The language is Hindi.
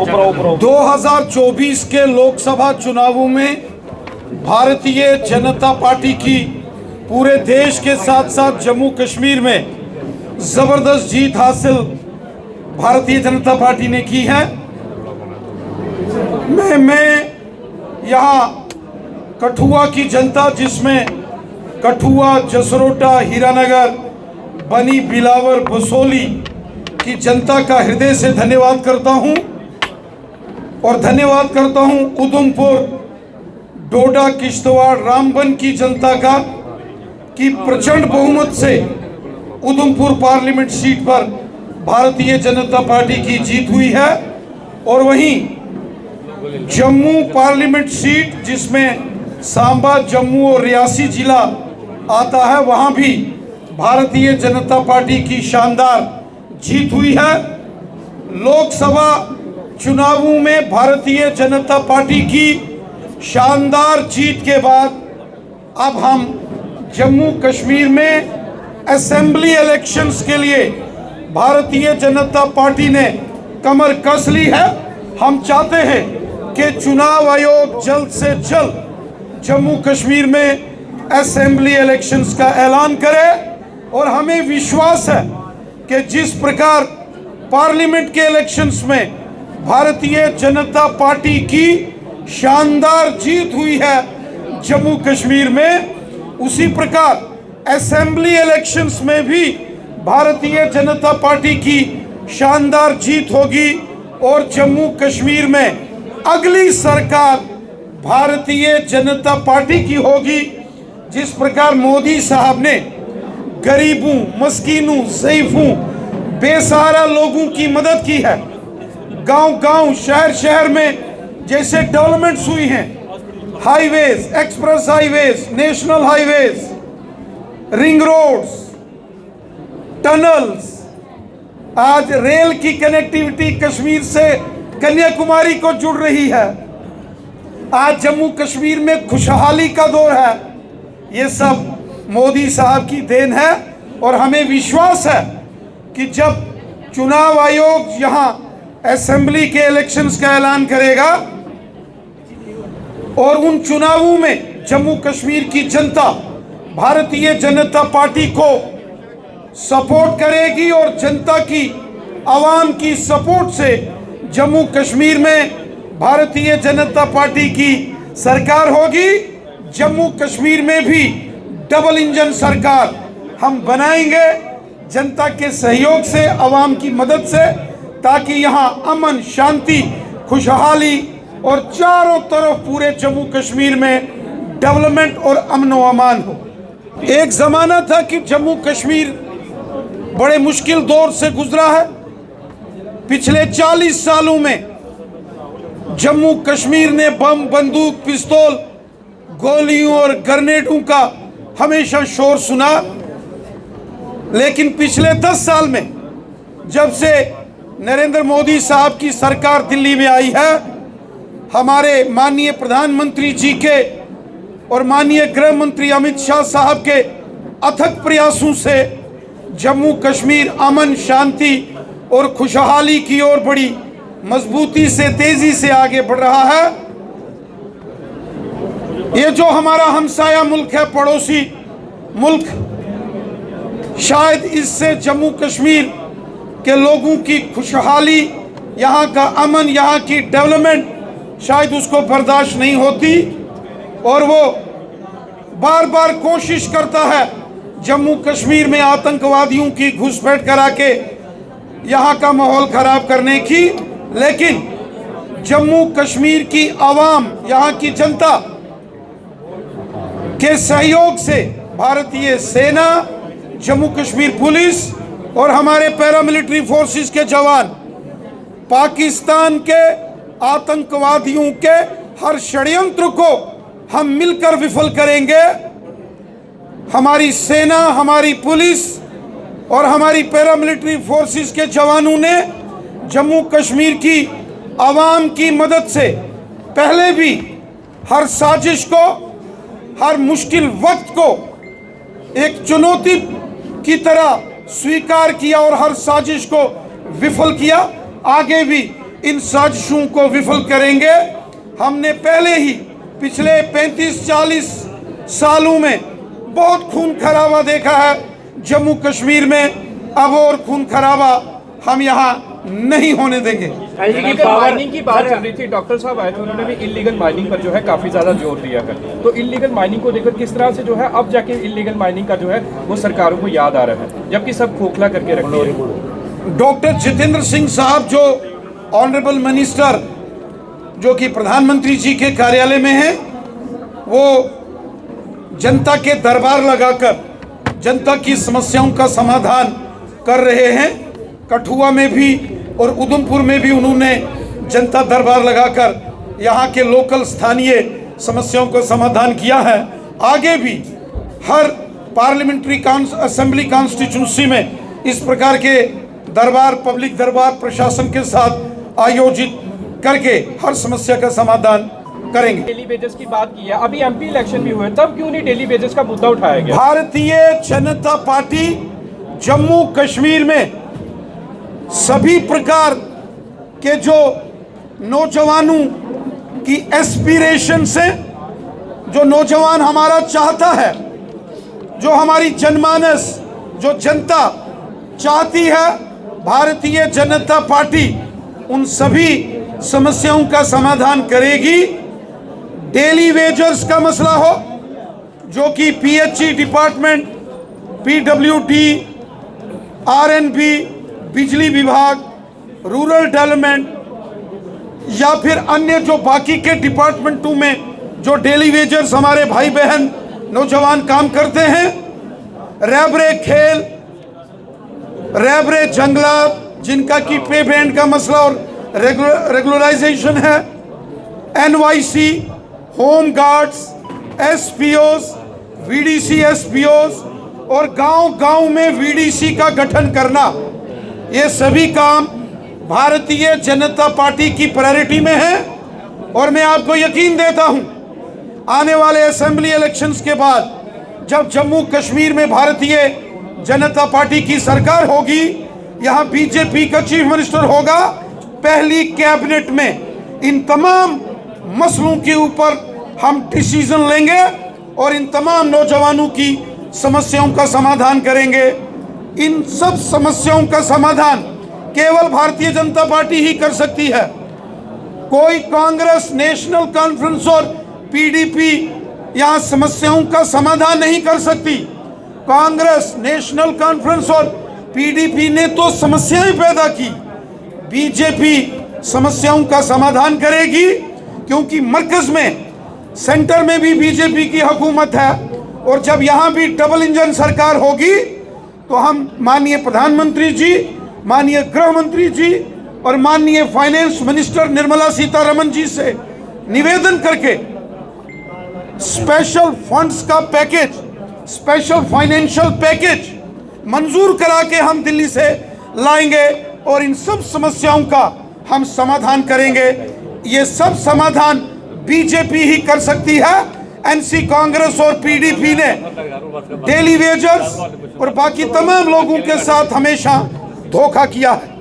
2024 के लोकसभा चुनावों में भारतीय जनता पार्टी की पूरे देश के साथ साथ जम्मू कश्मीर में जबरदस्त जीत हासिल भारतीय जनता पार्टी ने की है। मैं यहाँ कठुआ की जनता, जिसमें कठुआ, जसरोटा, हीरानगर, बनी, बिलावर, बसोली की जनता का हृदय से धन्यवाद करता हूँ और धन्यवाद करता हूँ उधमपुर, डोडा, किश्तवाड़, रामबन की जनता का कि प्रचंड बहुमत से उधमपुर पार्लियामेंट सीट पर भारतीय जनता पार्टी की जीत हुई है। और वहीं जम्मू पार्लियामेंट सीट, जिसमें सांबा, जम्मू और रियासी जिला आता है, वहां भी भारतीय जनता पार्टी की शानदार जीत हुई है। लोकसभा चुनावों में भारतीय जनता पार्टी की शानदार जीत के बाद अब हम जम्मू कश्मीर में असेंबली इलेक्शंस के लिए भारतीय जनता पार्टी ने कमर कस ली है। हम चाहते हैं कि चुनाव आयोग जल्द से जल्द जम्मू कश्मीर में असेंबली इलेक्शंस का ऐलान करे और हमें विश्वास है कि जिस प्रकार पार्लियामेंट के इलेक्शंस में भारतीय जनता पार्टी की शानदार जीत हुई है जम्मू कश्मीर में, उसी प्रकार असेंबली इलेक्शंस में भी भारतीय जनता पार्टी की शानदार जीत होगी और जम्मू कश्मीर में अगली सरकार भारतीय जनता पार्टी की होगी। जिस प्रकार मोदी साहब ने गरीबों, मस्कीनों, ज़ईफ़ों, बेसहारा लोगों की मदद की है, गांव-गांव, शहर-शहर में जैसे डेवलपमेंट्स हुई हैं, highways, express highways, national highways, ring roads, tunnels, आज रेल की कनेक्टिविटी कश्मीर से कन्याकुमारी को जुड़ रही है। आज जम्मू कश्मीर में खुशहाली का दौर है। ये सब मोदी साहब की देन है और हमें विश्वास है कि जब चुनाव आयोग यहाँ असेंबली के इलेक्शंस का ऐलान करेगा और उन चुनावों में जम्मू कश्मीर की जनता भारतीय जनता पार्टी को सपोर्ट करेगी और जनता की, आवाम की सपोर्ट से जम्मू कश्मीर में भारतीय जनता पार्टी की सरकार होगी। जम्मू कश्मीर में भी डबल इंजन सरकार हम बनाएंगे जनता के सहयोग से, आवाम की मदद से, ताकि यहाँ अमन, शांति, खुशहाली और चारों तरफ पूरे जम्मू कश्मीर में डेवलपमेंट और अमन व अमान हो। एक ज़माना था कि जम्मू कश्मीर बड़े मुश्किल दौर से गुजरा है। पिछले 40 सालों में जम्मू कश्मीर ने बम, बंदूक, पिस्तौल, गोलियों और ग्रेनेडों का हमेशा शोर सुना। लेकिन पिछले 10 साल में जब से नरेंद्र मोदी साहब की सरकार दिल्ली में आई है, हमारे माननीय प्रधानमंत्री जी के और माननीय गृह मंत्री अमित शाह साहब के अथक प्रयासों से जम्मू कश्मीर अमन, शांति और खुशहाली की ओर बड़ी मजबूती से, तेजी से आगे बढ़ रहा है। ये जो हमारा हमसाया मुल्क है, पड़ोसी मुल्क, शायद इससे जम्मू कश्मीर के लोगों की खुशहाली, यहाँ का अमन, यहाँ की डेवलपमेंट शायद उसको बर्दाश्त नहीं होती और वो बार बार कोशिश करता है जम्मू कश्मीर में आतंकवादियों की घुसपैठ करा के यहाँ का माहौल खराब करने की। लेकिन जम्मू कश्मीर की आवाम, यहाँ की जनता के सहयोग से भारतीय सेना, जम्मू कश्मीर पुलिस और हमारे पैरामिलिट्री फोर्सेस के जवान पाकिस्तान के आतंकवादियों के हर षड्यंत्र को हम मिलकर विफल करेंगे। हमारी सेना, हमारी पुलिस और हमारी पैरामिलिट्री फोर्सेस के जवानों ने जम्मू कश्मीर की आवाम की मदद से पहले भी हर साजिश को, हर मुश्किल वक्त को एक चुनौती की तरह स्वीकार किया और हर साजिश को विफल किया। आगे भी इन साजिशों को विफल करेंगे। हमने पहले ही पिछले 35-40 सालों में बहुत खून खराबा देखा है जम्मू कश्मीर में, अब और खून खराबा हम यहाँ नहीं होने देंगे। इलीगल माइनिंग की बात चल रही थी, डॉक्टर साहब आए थे, उन्होंने भी इलीगल माइनिंग पर जो है काफी ज्यादा जोर दिया है। तो इलीगल माइनिंग को देखकर किस तरह से जो है अब जाके इलीगल माइनिंग का जो है वो सरकारों को याद आ रहा है, जबकि सब खोखला करके रख दिया। डॉक्टर जितेंद्र सिंह साहब जो ऑनरेबल मिनिस्टर जो कि प्रधानमंत्री जी के कार्यालय में है, वो जनता के दरबार लगाकर जनता की समस्याओं का समाधान कर रहे हैं। कठुआ में भी और उधमपुर में भी उन्होंने जनता दरबार लगाकर यहाँ के लोकल स्थानीय समस्याओं का समाधान किया है। आगे भी हर पार्लियामेंट्री असेंबली कॉन्स्टिट्यूंसी में इस प्रकार के दरबार, पब्लिक दरबार प्रशासन के साथ आयोजित करके हर समस्या का समाधान करेंगे। डेली वेजेस की बात की है, अभी एमपी इलेक्शन भी हुए, तब क्यों नहीं डेली वेजेस का मुद्दा उठाया गया? भारतीय जनता पार्टी जम्मू कश्मीर में सभी प्रकार के जो नौजवानों की एस्पिरेशन से, जो नौजवान हमारा चाहता है, जो हमारी जनमानस, जो जनता चाहती है, भारतीय जनता पार्टी उन सभी समस्याओं का समाधान करेगी। डेली वेजर्स का मसला हो, जो कि पीएचई डिपार्टमेंट, पीडब्ल्यूडी, आरएनबी, बिजली विभाग, रूरल डेवलपमेंट या फिर अन्य जो बाकी के डिपार्टमेंटों में जो डेली वेजर्स हमारे भाई बहन नौजवान काम करते हैं, रैबरे खेल, रैबरे जंगलात, जिनका की पे बैंड का मसला और रेगुलराइजेशन है, एनवाईसी, होम गार्ड्स, एसपीओस, वीडीसी एसपीओस और गांव-गांव में वीडीसी का गठन करना, ये सभी काम भारतीय जनता पार्टी की प्रायोरिटी में है। और मैं आपको यकीन देता हूं, आने वाले असेंबली इलेक्शंस के बाद जब जम्मू कश्मीर में भारतीय जनता पार्टी की सरकार होगी, यहां बीजेपी का चीफ मिनिस्टर होगा, पहली कैबिनेट में इन तमाम मसलों के ऊपर हम डिसीजन लेंगे और इन तमाम नौजवानों की समस्याओं का समाधान करेंगे। इन सब समस्याओं का समाधान केवल भारतीय जनता पार्टी ही कर सकती है। कोई कांग्रेस, नेशनल कॉन्फ्रेंस और पीडीपी यहां समस्याओं का समाधान नहीं कर सकती। कांग्रेस, नेशनल कॉन्फ्रेंस और पीडीपी ने तो समस्याएं पैदा की, बीजेपी समस्याओं का समाधान करेगी, क्योंकि मरकज में, सेंटर में भी बीजेपी की हुकूमत है। और जब यहां भी डबल इंजन सरकार होगी तो हम माननीय प्रधानमंत्री जी, माननीय गृह मंत्री जी और माननीय फाइनेंस मिनिस्टर निर्मला सीतारमण जी से निवेदन करके स्पेशल फंड्स का पैकेज, स्पेशल फाइनेंशियल पैकेज मंजूर करा के हम दिल्ली से लाएंगे और इन सब समस्याओं का हम समाधान करेंगे। ये सब समाधान बीजेपी ही कर सकती है। एनसी कांग्रेस और पीडीपी ने डेली वेजर्स और बाकी तमाम लोगों के साथ हमेशा धोखा किया है।